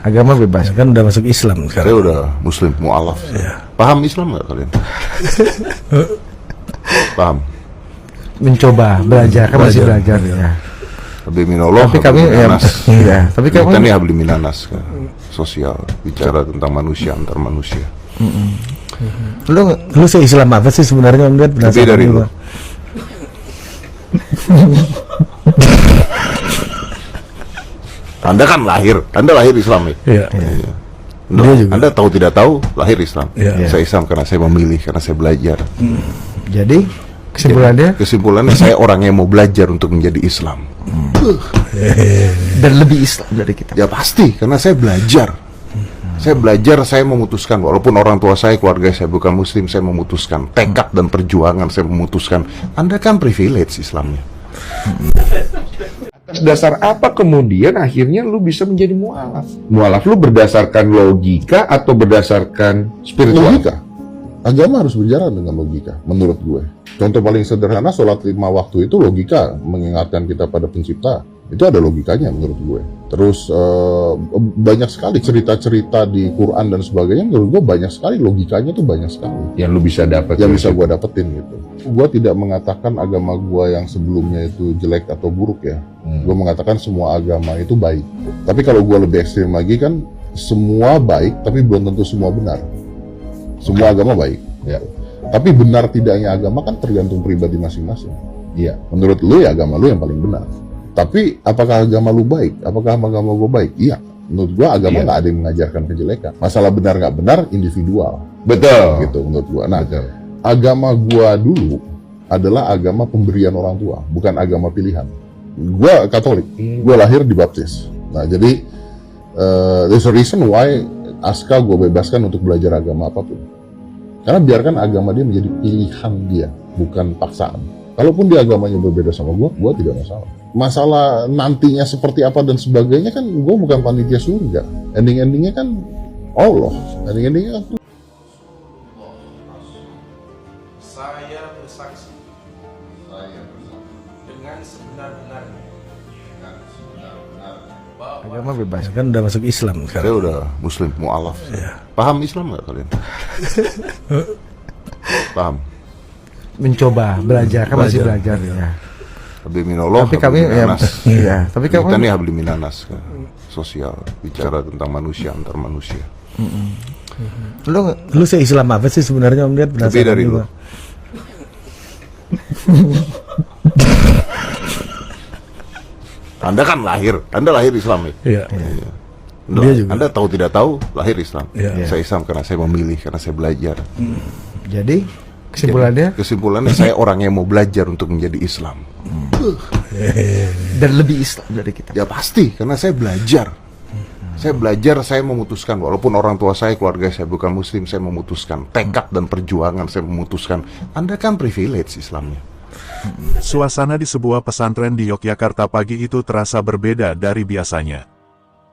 Agama bebas, kan udah masuk Islam Saya sekarang. udah Muslim mualaf. Paham Islam nggak kalian? Paham? Mencoba belajar, kan masih belajar ya. Habli minallah, Tapi kami habli minanas. tapi kami Kita nih habli minanas kan. Sosial, bicara tentang manusia antar manusia. lu se-Islam apa sih sebenarnya Om Ded? Lebih dari lu. Anda kan Anda lahir Islam ya? Iya. Loh, Dia juga. Anda tahu tidak tahu lahir Islam. Iya. Saya Islam karena saya memilih, karena saya belajar. Jadi Kesimpulannya saya orang yang mau belajar untuk menjadi Islam. dan lebih Islam dari kita. Ya pasti, karena saya belajar. Saya belajar, saya memutuskan, walaupun orang tua saya, keluarga saya bukan Muslim, saya memutuskan tekad dan perjuangan, saya memutuskan. Anda kan privilege Islamnya. Atas dasar apa kemudian akhirnya lu bisa menjadi mualaf? Mualaf lu berdasarkan logika atau berdasarkan spiritual? Logika. Agama harus berjalan dengan logika, menurut gue. Contoh paling sederhana, sholat 5 waktu itu logika, mengingatkan kita pada pencipta. Itu ada logikanya menurut gue. Terus banyak sekali cerita-cerita di Quran dan sebagainya, menurut gue banyak sekali logikanya tuh banyak sekali. Yang lu bisa dapat. Yang bisa gue dapetin gitu. Gue tidak mengatakan agama gue yang sebelumnya itu jelek atau buruk ya. Gue mengatakan semua agama itu baik. Tapi kalau gue lebih ekstrim lagi kan, semua baik tapi belum tentu semua benar. Semua agama baik. Ya. Tapi benar tidaknya agama kan tergantung pribadi masing-masing. Iya. Menurut lu ya agama lu yang paling benar. Tapi apakah agama lu baik? Apakah agama gua baik? Iya. Menurut gua agama nggak ada yang mengajarkan kejelekan. Masalah benar nggak benar individual. Betul. Gitu menurut gua. Nah, Betul. agama gua dulu adalah agama pemberian orang tua, bukan agama pilihan. Gua Katolik. Gua lahir dibaptis. Nah, jadi there's a reason why Aska gue bebaskan untuk belajar agama apapun. Karena biarkan agama dia menjadi pilihan dia, bukan paksaan. Kalaupun dia agamanya berbeda sama gue tidak masalah. Masalah nantinya seperti apa dan sebagainya kan gue bukan panitia surga. Ending-endingnya kan Allah. Ending-endingnya kan Saya bersaksi dengan sebenar-benarnya bahwa Agama bebas, kan udah masuk Islam sekarang. Saya udah Muslim mualaf. Paham Islam nggak kalian? Paham? Mencoba belajar, kan masih belajar ya. Habli minallah, Tapi kami habli minanas. tapi Kita kami nih habli minanas kan. Sosial, bicara tentang manusia antar manusia. lu se-Islam apa sih sebenarnya Om Ded? Lebih dari lu. Anda kan Anda lahir Islam ya? Iya. Loh, Dia juga. Anda tahu tidak tahu lahir Islam. Iya. Saya Islam karena saya memilih, karena saya belajar. Jadi Kesimpulannya saya orang yang mau belajar untuk menjadi Islam. dan lebih Islam dari kita. Ya pasti, karena saya belajar. Saya belajar, saya memutuskan, walaupun orang tua saya, keluarga saya bukan Muslim, saya memutuskan tekad dan perjuangan, saya memutuskan. Anda kan privilege Islamnya. Suasana di sebuah pesantren di Yogyakarta pagi itu terasa berbeda dari biasanya.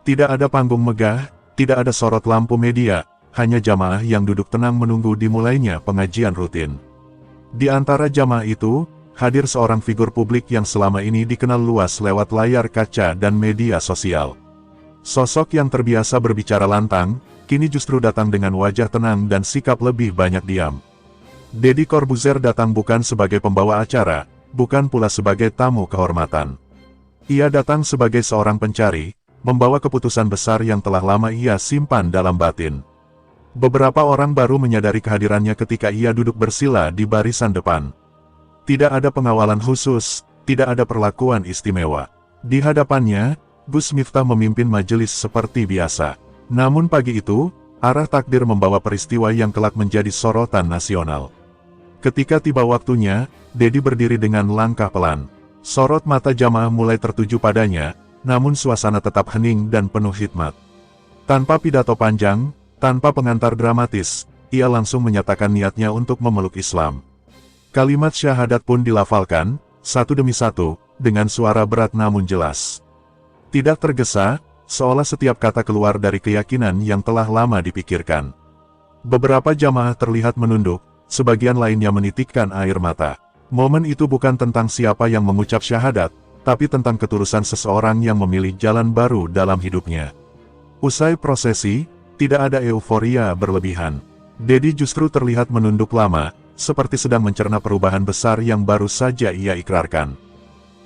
Tidak ada panggung megah, tidak ada sorot lampu media, hanya jamaah yang duduk tenang menunggu dimulainya pengajian rutin. Di antara jamaah itu, hadir seorang figur publik yang selama ini dikenal luas lewat layar kaca dan media sosial. Sosok yang terbiasa berbicara lantang, kini justru datang dengan wajah tenang dan sikap lebih banyak diam. Deddy Corbuzier datang bukan sebagai pembawa acara, bukan pula sebagai tamu kehormatan. Ia datang sebagai seorang pencari, membawa keputusan besar yang telah lama ia simpan dalam batin. Beberapa orang baru menyadari kehadirannya ketika ia duduk bersila di barisan depan. Tidak ada pengawalan khusus, tidak ada perlakuan istimewa. Di hadapannya, Gus Miftah memimpin majelis seperti biasa. Namun pagi itu, arah takdir membawa peristiwa yang kelak menjadi sorotan nasional. Ketika tiba waktunya, Deddy berdiri dengan langkah pelan. Sorot mata jamaah mulai tertuju padanya, namun suasana tetap hening dan penuh hikmat. Tanpa pidato panjang, tanpa pengantar dramatis, ia langsung menyatakan niatnya untuk memeluk Islam. Kalimat syahadat pun dilafalkan, satu demi satu, dengan suara berat namun jelas. Tidak tergesa, seolah setiap kata keluar dari keyakinan yang telah lama dipikirkan. Beberapa jamaah terlihat menunduk, sebagian lainnya menitikkan air mata. Momen itu bukan tentang siapa yang mengucap syahadat, tapi tentang ketulusan seseorang yang memilih jalan baru dalam hidupnya. Usai prosesi, tidak ada euforia berlebihan. Dedi justru terlihat menunduk lama, seperti sedang mencerna perubahan besar yang baru saja ia ikrarkan.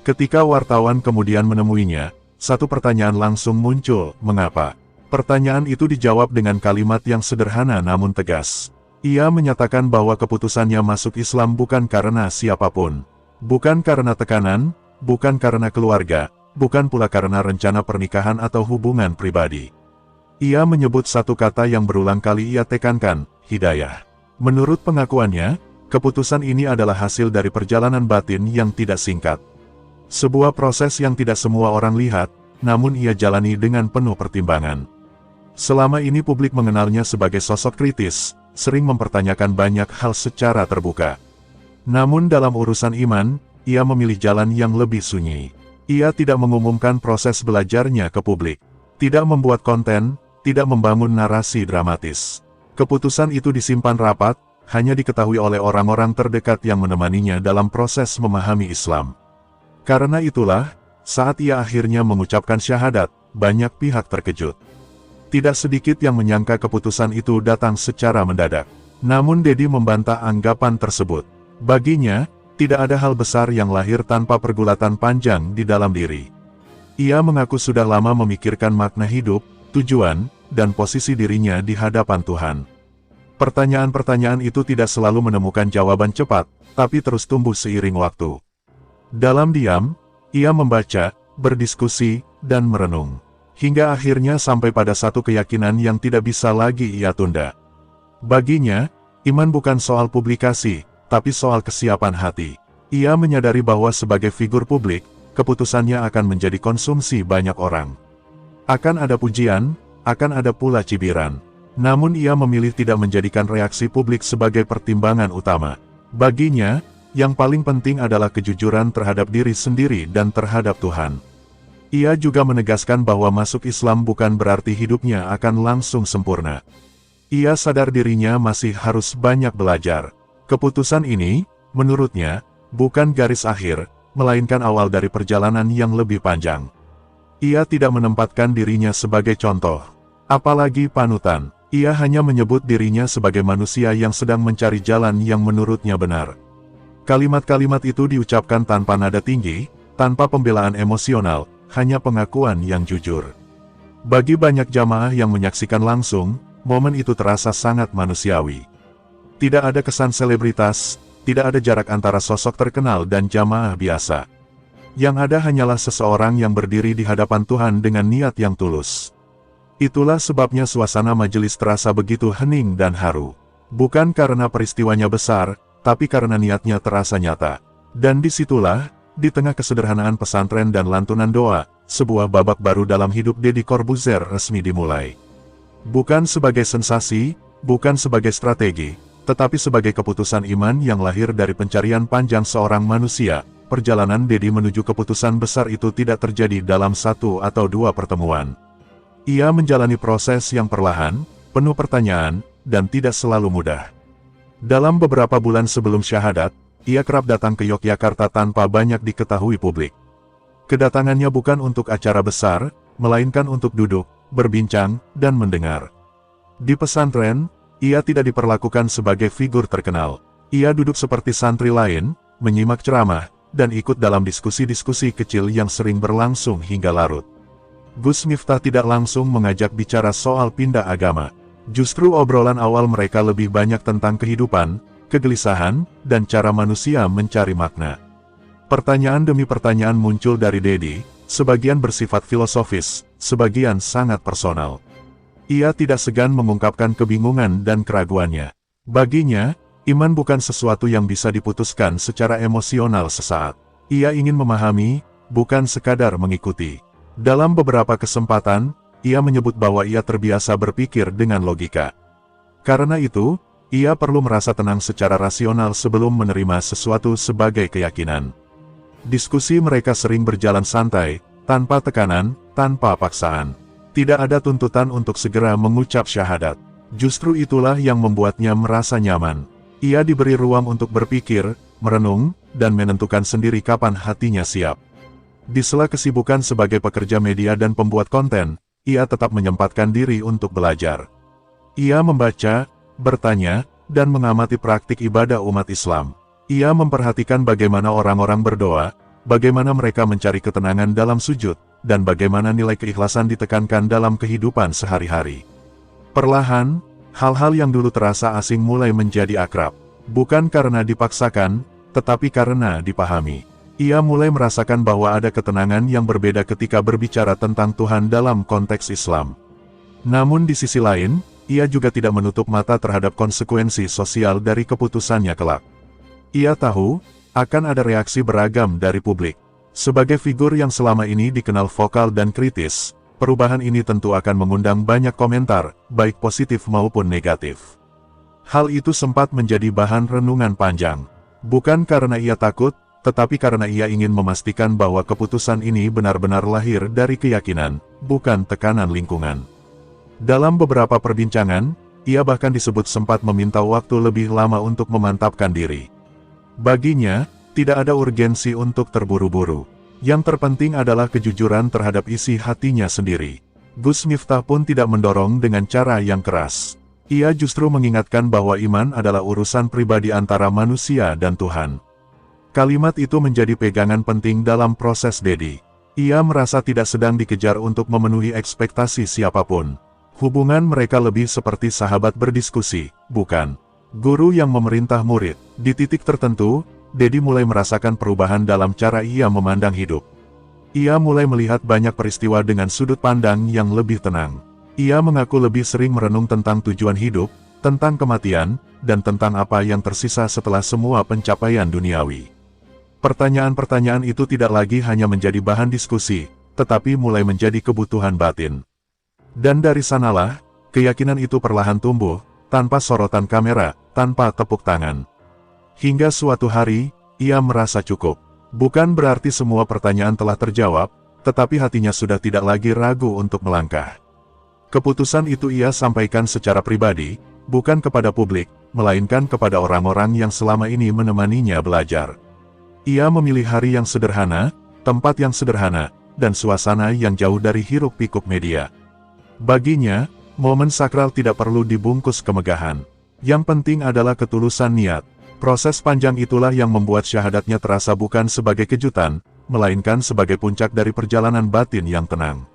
Ketika wartawan kemudian menemuinya, satu pertanyaan langsung muncul, mengapa? Pertanyaan itu dijawab dengan kalimat yang sederhana namun tegas. Ia menyatakan bahwa keputusannya masuk Islam bukan karena siapapun. Bukan karena tekanan, bukan karena keluarga, bukan pula karena rencana pernikahan atau hubungan pribadi. Ia menyebut satu kata yang berulang kali ia tekankan, hidayah. Menurut pengakuannya, keputusan ini adalah hasil dari perjalanan batin yang tidak singkat. Sebuah proses yang tidak semua orang lihat, namun ia jalani dengan penuh pertimbangan. Selama ini publik mengenalnya sebagai sosok kritis, sering mempertanyakan banyak hal secara terbuka. Namun dalam urusan iman, ia memilih jalan yang lebih sunyi. Ia tidak mengumumkan proses belajarnya ke publik, tidak membuat konten, tidak membangun narasi dramatis. Keputusan itu disimpan rapat, hanya diketahui oleh orang-orang terdekat yang menemaninya dalam proses memahami Islam. Karena itulah, saat ia akhirnya mengucapkan syahadat, banyak pihak terkejut. Tidak sedikit yang menyangka keputusan itu datang secara mendadak. Namun Dedi membantah anggapan tersebut. Baginya, tidak ada hal besar yang lahir tanpa pergulatan panjang di dalam diri. Ia mengaku sudah lama memikirkan makna hidup, tujuan, dan posisi dirinya di hadapan Tuhan. Pertanyaan-pertanyaan itu tidak selalu menemukan jawaban cepat, tapi terus tumbuh seiring waktu. Dalam diam, ia membaca, berdiskusi, dan merenung. Hingga akhirnya sampai pada satu keyakinan yang tidak bisa lagi ia tunda. Baginya, iman bukan soal publikasi, tapi soal kesiapan hati. Ia menyadari bahwa sebagai figur publik, keputusannya akan menjadi konsumsi banyak orang. Akan ada pujian, akan ada pula cibiran. Namun ia memilih tidak menjadikan reaksi publik sebagai pertimbangan utama. Baginya, yang paling penting adalah kejujuran terhadap diri sendiri dan terhadap Tuhan. Ia juga menegaskan bahwa masuk Islam bukan berarti hidupnya akan langsung sempurna. Ia sadar dirinya masih harus banyak belajar. Keputusan ini, menurutnya, bukan garis akhir, melainkan awal dari perjalanan yang lebih panjang. Ia tidak menempatkan dirinya sebagai contoh, apalagi panutan. Ia hanya menyebut dirinya sebagai manusia yang sedang mencari jalan yang menurutnya benar. Kalimat-kalimat itu diucapkan tanpa nada tinggi, tanpa pembelaan emosional, hanya pengakuan yang jujur. Bagi banyak jamaah yang menyaksikan langsung, momen itu terasa sangat manusiawi. Tidak ada kesan selebritas, tidak ada jarak antara sosok terkenal dan jamaah biasa. Yang ada hanyalah seseorang yang berdiri di hadapan Tuhan dengan niat yang tulus. Itulah sebabnya suasana majelis terasa begitu hening dan haru. Bukan karena peristiwanya besar, tapi karena niatnya terasa nyata. Dan disitulah, di tengah kesederhanaan pesantren dan lantunan doa, sebuah babak baru dalam hidup Deddy Corbuzier resmi dimulai. Bukan sebagai sensasi, bukan sebagai strategi, tetapi sebagai keputusan iman yang lahir dari pencarian panjang seorang manusia. Perjalanan Deddy menuju keputusan besar itu tidak terjadi dalam satu atau dua pertemuan. Ia menjalani proses yang perlahan, penuh pertanyaan, dan tidak selalu mudah. Dalam beberapa bulan sebelum syahadat, ia kerap datang ke Yogyakarta tanpa banyak diketahui publik. Kedatangannya bukan untuk acara besar, melainkan untuk duduk, berbincang, dan mendengar. Di pesantren, ia tidak diperlakukan sebagai figur terkenal. Ia duduk seperti santri lain, menyimak ceramah, dan ikut dalam diskusi-diskusi kecil yang sering berlangsung hingga larut. Gus Miftah tidak langsung mengajak bicara soal pindah agama. Justru obrolan awal mereka lebih banyak tentang kehidupan, kegelisahan, dan cara manusia mencari makna. Pertanyaan demi pertanyaan muncul dari Deddy, sebagian bersifat filosofis, sebagian sangat personal. Ia tidak segan mengungkapkan kebingungan dan keraguannya. Baginya, iman bukan sesuatu yang bisa diputuskan secara emosional sesaat. Ia ingin memahami, bukan sekadar mengikuti. Dalam beberapa kesempatan, ia menyebut bahwa ia terbiasa berpikir dengan logika. Karena itu, ia perlu merasa tenang secara rasional sebelum menerima sesuatu sebagai keyakinan. Diskusi mereka sering berjalan santai, tanpa tekanan, tanpa paksaan. Tidak ada tuntutan untuk segera mengucap syahadat. Justru itulah yang membuatnya merasa nyaman. Ia diberi ruang untuk berpikir, merenung, dan menentukan sendiri kapan hatinya siap. Di sela kesibukan sebagai pekerja media dan pembuat konten, ia tetap menyempatkan diri untuk belajar. Ia membaca, bertanya, dan mengamati praktik ibadah umat Islam. Ia memperhatikan bagaimana orang-orang berdoa, bagaimana mereka mencari ketenangan dalam sujud, dan bagaimana nilai keikhlasan ditekankan dalam kehidupan sehari-hari. Perlahan, hal-hal yang dulu terasa asing mulai menjadi akrab. Bukan karena dipaksakan, tetapi karena dipahami. Ia mulai merasakan bahwa ada ketenangan yang berbeda ketika berbicara tentang Tuhan dalam konteks Islam. Namun di sisi lain, ia juga tidak menutup mata terhadap konsekuensi sosial dari keputusannya kelak. Ia tahu, akan ada reaksi beragam dari publik. Sebagai figur yang selama ini dikenal vokal dan kritis, perubahan ini tentu akan mengundang banyak komentar, baik positif maupun negatif. Hal itu sempat menjadi bahan renungan panjang. Bukan karena ia takut, tetapi karena ia ingin memastikan bahwa keputusan ini benar-benar lahir dari keyakinan, bukan tekanan lingkungan. Dalam beberapa perbincangan, ia bahkan disebut sempat meminta waktu lebih lama untuk memantapkan diri. Baginya, tidak ada urgensi untuk terburu-buru. Yang terpenting adalah kejujuran terhadap isi hatinya sendiri. Gus Miftah pun tidak mendorong dengan cara yang keras. Ia justru mengingatkan bahwa iman adalah urusan pribadi antara manusia dan Tuhan. Kalimat itu menjadi pegangan penting dalam proses Dedi. Ia merasa tidak sedang dikejar untuk memenuhi ekspektasi siapapun. Hubungan mereka lebih seperti sahabat berdiskusi, bukan guru yang memerintah murid. Di titik tertentu, Dedi mulai merasakan perubahan dalam cara ia memandang hidup. Ia mulai melihat banyak peristiwa dengan sudut pandang yang lebih tenang. Ia mengaku lebih sering merenung tentang tujuan hidup, tentang kematian, dan tentang apa yang tersisa setelah semua pencapaian duniawi. Pertanyaan-pertanyaan itu tidak lagi hanya menjadi bahan diskusi, tetapi mulai menjadi kebutuhan batin. Dan dari sanalah, keyakinan itu perlahan tumbuh, tanpa sorotan kamera, tanpa tepuk tangan. Hingga suatu hari, ia merasa cukup. Bukan berarti semua pertanyaan telah terjawab, tetapi hatinya sudah tidak lagi ragu untuk melangkah. Keputusan itu ia sampaikan secara pribadi, bukan kepada publik, melainkan kepada orang-orang yang selama ini menemaninya belajar. Ia memilih hari yang sederhana, tempat yang sederhana, dan suasana yang jauh dari hiruk-pikuk media. Baginya, momen sakral tidak perlu dibungkus kemegahan. Yang penting adalah ketulusan niat. Proses panjang itulah yang membuat syahadatnya terasa bukan sebagai kejutan, melainkan sebagai puncak dari perjalanan batin yang tenang.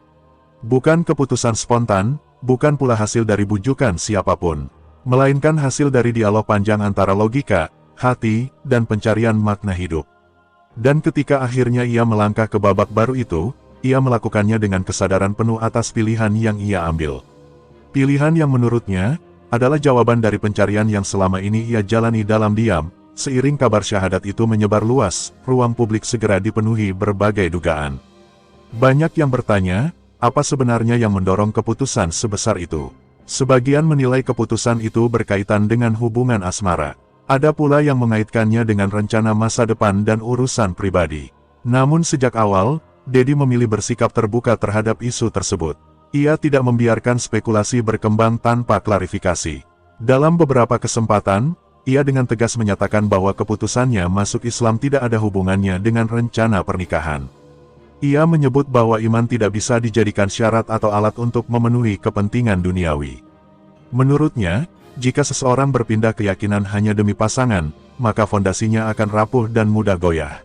Bukan keputusan spontan, bukan pula hasil dari bujukan siapapun, melainkan hasil dari dialog panjang antara logika, hati, dan pencarian makna hidup. Dan ketika akhirnya ia melangkah ke babak baru itu, ia melakukannya dengan kesadaran penuh atas pilihan yang ia ambil. Pilihan yang menurutnya adalah jawaban dari pencarian yang selama ini ia jalani dalam diam. Seiring kabar syahadat itu menyebar luas, ruang publik segera dipenuhi berbagai dugaan. Banyak yang bertanya, apa sebenarnya yang mendorong keputusan sebesar itu? Sebagian menilai keputusan itu berkaitan dengan hubungan asmara. Ada pula yang mengaitkannya dengan rencana masa depan dan urusan pribadi. Namun sejak awal, Dedi memilih bersikap terbuka terhadap isu tersebut. Ia tidak membiarkan spekulasi berkembang tanpa klarifikasi. Dalam beberapa kesempatan, ia dengan tegas menyatakan bahwa keputusannya masuk Islam tidak ada hubungannya dengan rencana pernikahan. Ia menyebut bahwa iman tidak bisa dijadikan syarat atau alat untuk memenuhi kepentingan duniawi. Menurutnya, jika seseorang berpindah keyakinan hanya demi pasangan, maka fondasinya akan rapuh dan mudah goyah.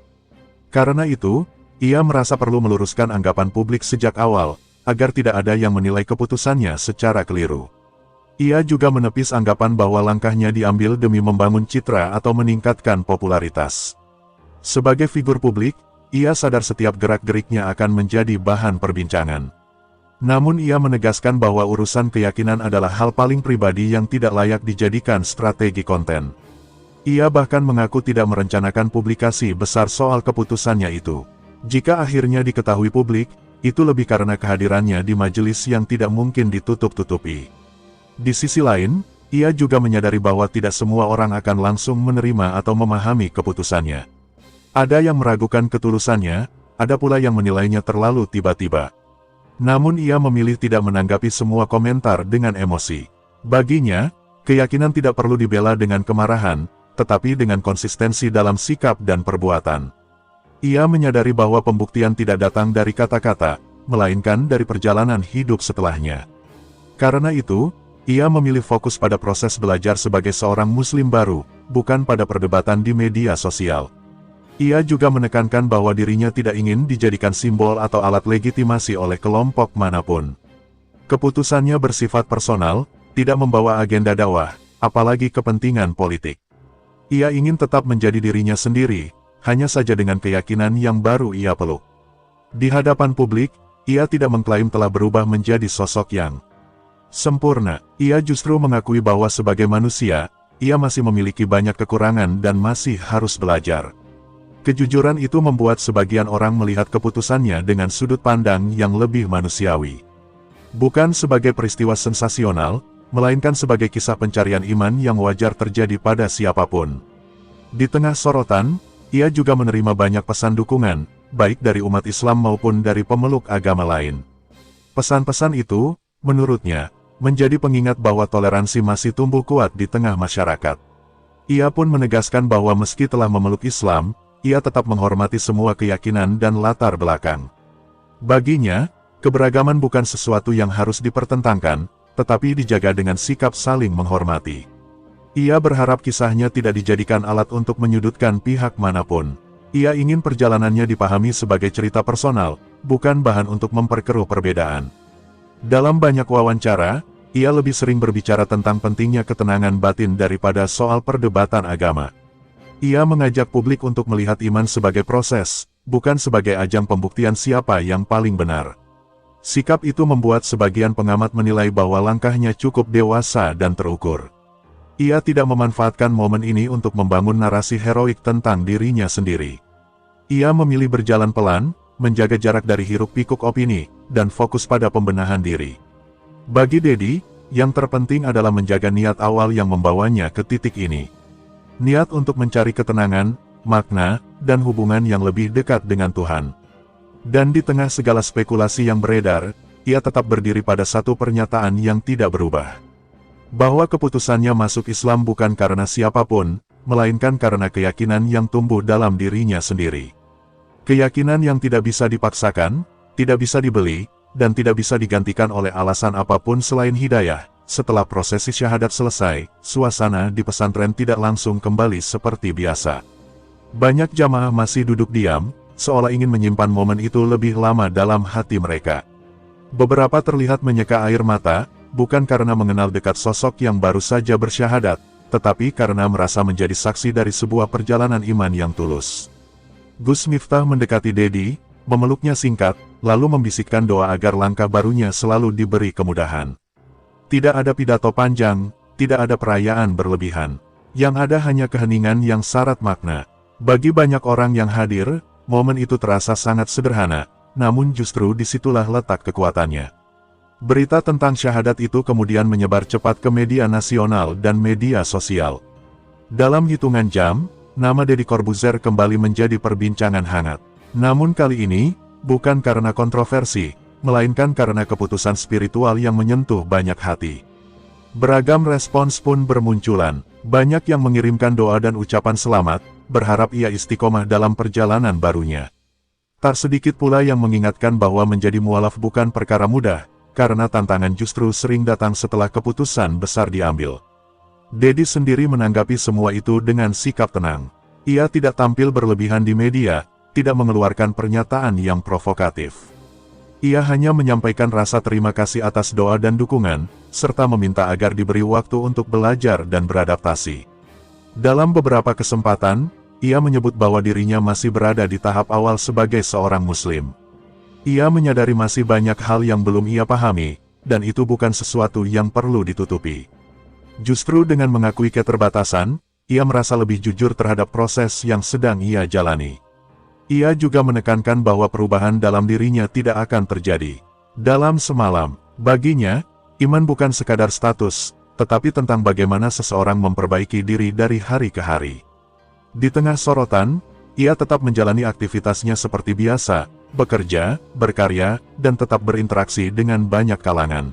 Karena itu, ia merasa perlu meluruskan anggapan publik sejak awal, agar tidak ada yang menilai keputusannya secara keliru. Ia juga menepis anggapan bahwa langkahnya diambil demi membangun citra atau meningkatkan popularitas. Sebagai figur publik, ia sadar setiap gerak-geriknya akan menjadi bahan perbincangan. Namun ia menegaskan bahwa urusan keyakinan adalah hal paling pribadi yang tidak layak dijadikan strategi konten. Ia bahkan mengaku tidak merencanakan publikasi besar soal keputusannya itu. Jika akhirnya diketahui publik, itu lebih karena kehadirannya di majelis yang tidak mungkin ditutup-tutupi. Di sisi lain, ia juga menyadari bahwa tidak semua orang akan langsung menerima atau memahami keputusannya. Ada yang meragukan ketulusannya, ada pula yang menilainya terlalu tiba-tiba. Namun ia memilih tidak menanggapi semua komentar dengan emosi. Baginya, keyakinan tidak perlu dibela dengan kemarahan, tetapi dengan konsistensi dalam sikap dan perbuatan. Ia menyadari bahwa pembuktian tidak datang dari kata-kata, melainkan dari perjalanan hidup setelahnya. Karena itu, ia memilih fokus pada proses belajar sebagai seorang muslim baru, bukan pada perdebatan di media sosial. Ia juga menekankan bahwa dirinya tidak ingin dijadikan simbol atau alat legitimasi oleh kelompok manapun. Keputusannya bersifat personal, tidak membawa agenda dakwah, apalagi kepentingan politik. Ia ingin tetap menjadi dirinya sendiri, hanya saja dengan keyakinan yang baru ia peluk. Di hadapan publik, ia tidak mengklaim telah berubah menjadi sosok yang sempurna. Ia justru mengakui bahwa sebagai manusia, ia masih memiliki banyak kekurangan dan masih harus belajar. Kejujuran itu membuat sebagian orang melihat keputusannya dengan sudut pandang yang lebih manusiawi. Bukan sebagai peristiwa sensasional, melainkan sebagai kisah pencarian iman yang wajar terjadi pada siapapun. Di tengah sorotan, ia juga menerima banyak pesan dukungan, baik dari umat Islam maupun dari pemeluk agama lain. Pesan-pesan itu, menurutnya, menjadi pengingat bahwa toleransi masih tumbuh kuat di tengah masyarakat. Ia pun menegaskan bahwa meski telah memeluk Islam, ia tetap menghormati semua keyakinan dan latar belakang. Baginya, keberagaman bukan sesuatu yang harus dipertentangkan, tetapi dijaga dengan sikap saling menghormati. Ia berharap kisahnya tidak dijadikan alat untuk menyudutkan pihak manapun. Ia ingin perjalanannya dipahami sebagai cerita personal, bukan bahan untuk memperkeruh perbedaan. Dalam banyak wawancara, ia lebih sering berbicara tentang pentingnya ketenangan batin daripada soal perdebatan agama. Ia mengajak publik untuk melihat iman sebagai proses, bukan sebagai ajang pembuktian siapa yang paling benar. Sikap itu membuat sebagian pengamat menilai bahwa langkahnya cukup dewasa dan terukur. Ia tidak memanfaatkan momen ini untuk membangun narasi heroik tentang dirinya sendiri. Ia memilih berjalan pelan, menjaga jarak dari hiruk-pikuk opini, dan fokus pada pembenahan diri. Bagi Dedi, yang terpenting adalah menjaga niat awal yang membawanya ke titik ini. Niat untuk mencari ketenangan, makna, dan hubungan yang lebih dekat dengan Tuhan. Dan di tengah segala spekulasi yang beredar, ia tetap berdiri pada satu pernyataan yang tidak berubah. Bahwa keputusannya masuk Islam bukan karena siapapun, melainkan karena keyakinan yang tumbuh dalam dirinya sendiri. Keyakinan yang tidak bisa dipaksakan, tidak bisa dibeli, dan tidak bisa digantikan oleh alasan apapun selain hidayah. Setelah prosesi syahadat selesai, suasana di pesantren tidak langsung kembali seperti biasa. Banyak jamaah masih duduk diam, seolah ingin menyimpan momen itu lebih lama dalam hati mereka. Beberapa terlihat menyeka air mata, bukan karena mengenal dekat sosok yang baru saja bersyahadat, tetapi karena merasa menjadi saksi dari sebuah perjalanan iman yang tulus. Gus Miftah mendekati Dedi, memeluknya singkat, lalu membisikkan doa agar langkah barunya selalu diberi kemudahan. Tidak ada pidato panjang, tidak ada perayaan berlebihan. Yang ada hanya keheningan yang syarat makna. Bagi banyak orang yang hadir, momen itu terasa sangat sederhana, namun justru disitulah letak kekuatannya. Berita tentang syahadat itu kemudian menyebar cepat ke media nasional dan media sosial. Dalam hitungan jam, nama Deddy Corbuzier kembali menjadi perbincangan hangat. Namun kali ini, bukan karena kontroversi, melainkan karena keputusan spiritual yang menyentuh banyak hati. Beragam respons pun bermunculan, banyak yang mengirimkan doa dan ucapan selamat, berharap ia istiqomah dalam perjalanan barunya. Tak sedikit pula yang mengingatkan bahwa menjadi mualaf bukan perkara mudah, karena tantangan justru sering datang setelah keputusan besar diambil. Dedi sendiri menanggapi semua itu dengan sikap tenang. Ia tidak tampil berlebihan di media, tidak mengeluarkan pernyataan yang provokatif. Ia hanya menyampaikan rasa terima kasih atas doa dan dukungan, serta meminta agar diberi waktu untuk belajar dan beradaptasi. Dalam beberapa kesempatan, ia menyebut bahwa dirinya masih berada di tahap awal sebagai seorang muslim. Ia menyadari masih banyak hal yang belum ia pahami, dan itu bukan sesuatu yang perlu ditutupi. Justru dengan mengakui keterbatasan, ia merasa lebih jujur terhadap proses yang sedang ia jalani. Ia juga menekankan bahwa perubahan dalam dirinya tidak akan terjadi dalam semalam. Baginya, iman bukan sekadar status, tetapi tentang bagaimana seseorang memperbaiki diri dari hari ke hari. Di tengah sorotan, ia tetap menjalani aktivitasnya seperti biasa, bekerja, berkarya, dan tetap berinteraksi dengan banyak kalangan.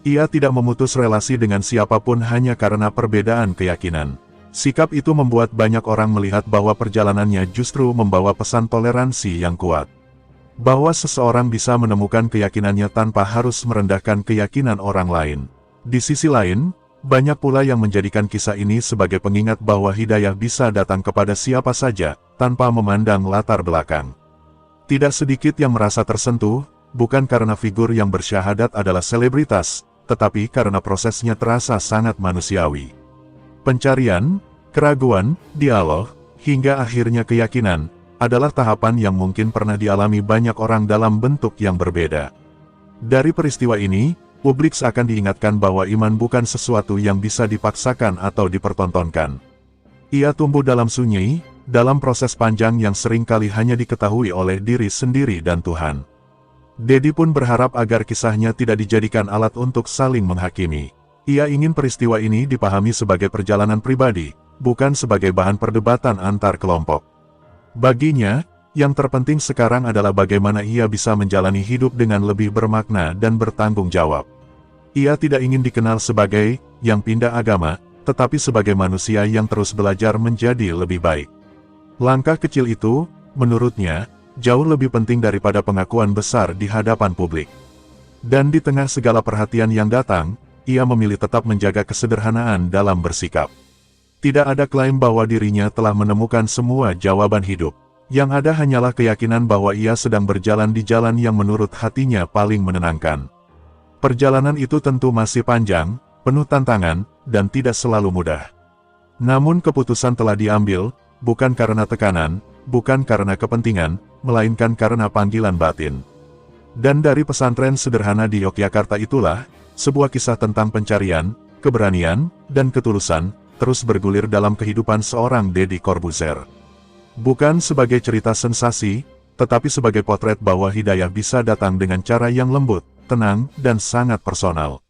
Ia tidak memutus relasi dengan siapapun hanya karena perbedaan keyakinan. Sikap itu membuat banyak orang melihat bahwa perjalanannya justru membawa pesan toleransi yang kuat. bahwa seseorang bisa menemukan keyakinannya tanpa harus merendahkan keyakinan orang lain. Di sisi lain, banyak pula yang menjadikan kisah ini sebagai pengingat bahwa hidayah bisa datang kepada siapa saja, tanpa memandang latar belakang. Tidak sedikit yang merasa tersentuh, bukan karena figur yang bersyahadat adalah selebritas, tetapi karena prosesnya terasa sangat manusiawi. Pencarian, keraguan, dialog, hingga akhirnya keyakinan, adalah tahapan yang mungkin pernah dialami banyak orang dalam bentuk yang berbeda. Dari peristiwa ini, publik seakan diingatkan bahwa iman bukan sesuatu yang bisa dipaksakan atau dipertontonkan. Ia tumbuh dalam sunyi, dalam proses panjang yang seringkali hanya diketahui oleh diri sendiri dan Tuhan. Dedi pun berharap agar kisahnya tidak dijadikan alat untuk saling menghakimi. Ia ingin peristiwa ini dipahami sebagai perjalanan pribadi, bukan sebagai bahan perdebatan antar kelompok. Baginya, yang terpenting sekarang adalah bagaimana ia bisa menjalani hidup dengan lebih bermakna dan bertanggung jawab. Ia tidak ingin dikenal sebagai yang pindah agama, tetapi sebagai manusia yang terus belajar menjadi lebih baik. Langkah kecil itu, menurutnya, jauh lebih penting daripada pengakuan besar di hadapan publik. Dan di tengah segala perhatian yang datang, ia memilih tetap menjaga kesederhanaan dalam bersikap. Tidak ada klaim bahwa dirinya telah menemukan semua jawaban hidup. Yang ada hanyalah keyakinan bahwa ia sedang berjalan di jalan yang menurut hatinya paling menenangkan. Perjalanan itu tentu masih panjang, penuh tantangan, dan tidak selalu mudah. Namun keputusan telah diambil, bukan karena tekanan, bukan karena kepentingan, melainkan karena panggilan batin. Dan dari pesantren sederhana di Yogyakarta itulah, sebuah kisah tentang pencarian, keberanian, dan ketulusan, terus bergulir dalam kehidupan seorang Deddy Corbuzier. Bukan sebagai cerita sensasi, tetapi sebagai potret bahwa hidayah bisa datang dengan cara yang lembut, tenang, dan sangat personal.